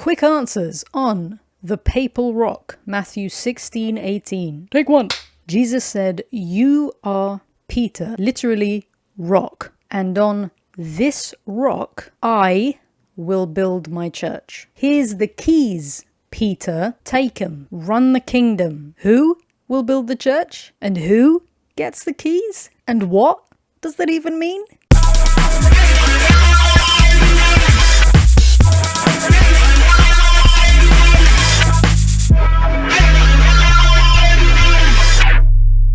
quick answers on the Papal Rock, Matthew 16:18. Take one. Jesus said, "You are Peter," literally rock, "and on this rock I will build my church." Here's the keys, Peter. Take 'em. Run the kingdom. Who will build the church? And who gets the keys? And what does that even mean?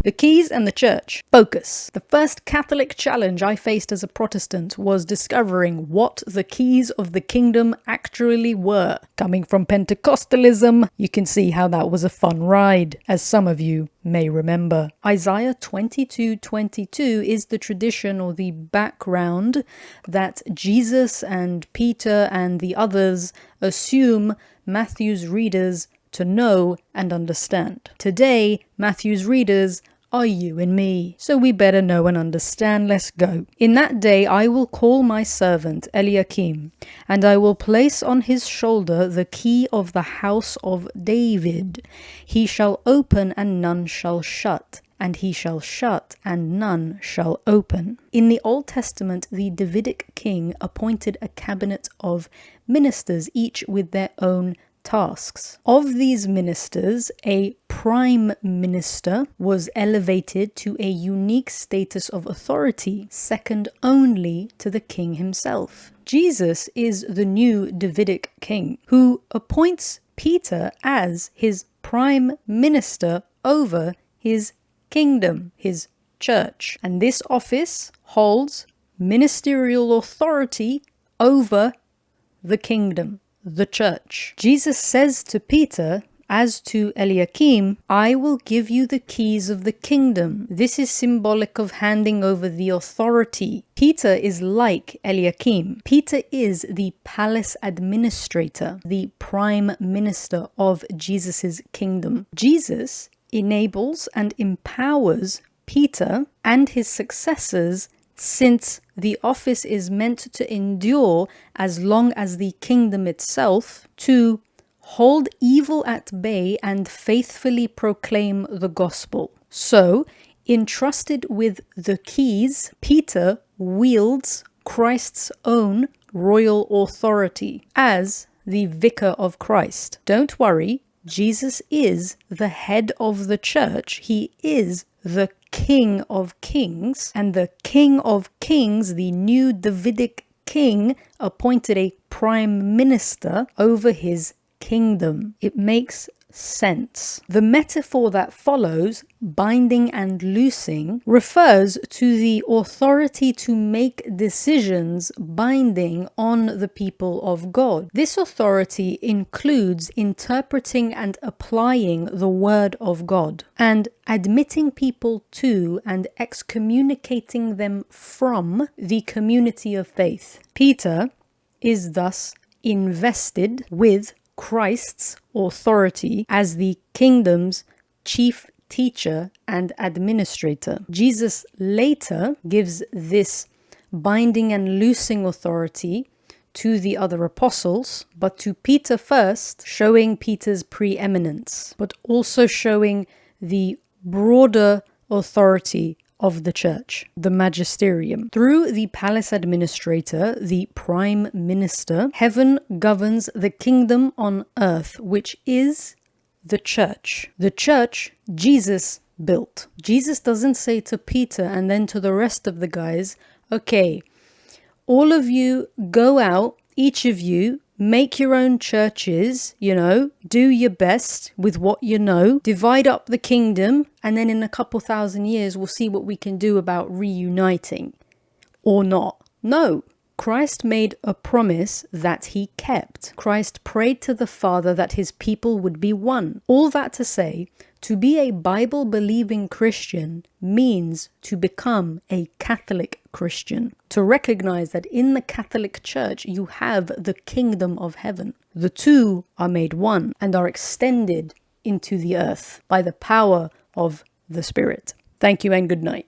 The keys and the church. Focus. The first Catholic challenge I faced as a Protestant was discovering what the keys of the kingdom actually were. Coming from Pentecostalism, you can see how that was a fun ride, as some of you may remember. Isaiah 22:22 is the tradition or the background that Jesus and Peter and the others assume Matthew's readers to know and understand. Today, Matthew's readers are you and me, so we better know and understand. Let's go. "In that day I will call my servant Eliakim, and I will place on his shoulder the key of the house of David. He shall open and none shall shut, and he shall shut and none shall open." In the Old Testament, the Davidic king appointed a cabinet of ministers, each with their own tasks. Of these ministers, a prime minister was elevated to a unique status of authority, second only to the king himself. Jesus is the new Davidic king who appoints Peter as his prime minister over his kingdom, his church. And this office holds ministerial authority over the kingdom, the church. Jesus says to Peter, as to Eliakim, "I will give you the keys of the kingdom." This is symbolic of handing over the authority. Peter is like Eliakim. Peter is the palace administrator, the prime minister of Jesus' kingdom. Jesus enables and empowers Peter and his successors, since the office is meant to endure as long as the kingdom itself, to hold evil at bay and faithfully proclaim the gospel. So, entrusted with the keys, Peter wields Christ's own royal authority as the vicar of Christ. Don't worry, Jesus is the head of the church. He is the King of Kings, and the King of Kings, the new Davidic king, appointed a prime minister over his kingdom. It makes sense. The metaphor that follows, binding and loosing, refers to the authority to make decisions binding on the people of God. This authority includes interpreting and applying the word of God, and admitting people to and excommunicating them from the community of faith. Peter is thus invested with Christ's authority as the kingdom's chief teacher and administrator. Jesus later gives this binding and loosing authority to the other apostles, but to Peter first, showing Peter's preeminence, but also showing the broader authority of the church, the magisterium. Through the palace administrator, the prime minister, heaven governs the kingdom on earth, which is the church. The church Jesus built. Jesus doesn't say to Peter and then to the rest of the guys, "Okay, all of you go out, each of you make your own churches, do your best with what you know, divide up the kingdom, and then in a couple thousand years we'll see what we can do about reuniting." Or not. No. Christ made a promise that he kept. Christ prayed to the Father that his people would be one. All that to say, to be a Bible-believing Christian means to become a Catholic Christian. To recognize that in the Catholic Church you have the kingdom of heaven. The two are made one and are extended into the earth by the power of the Spirit. Thank you and good night.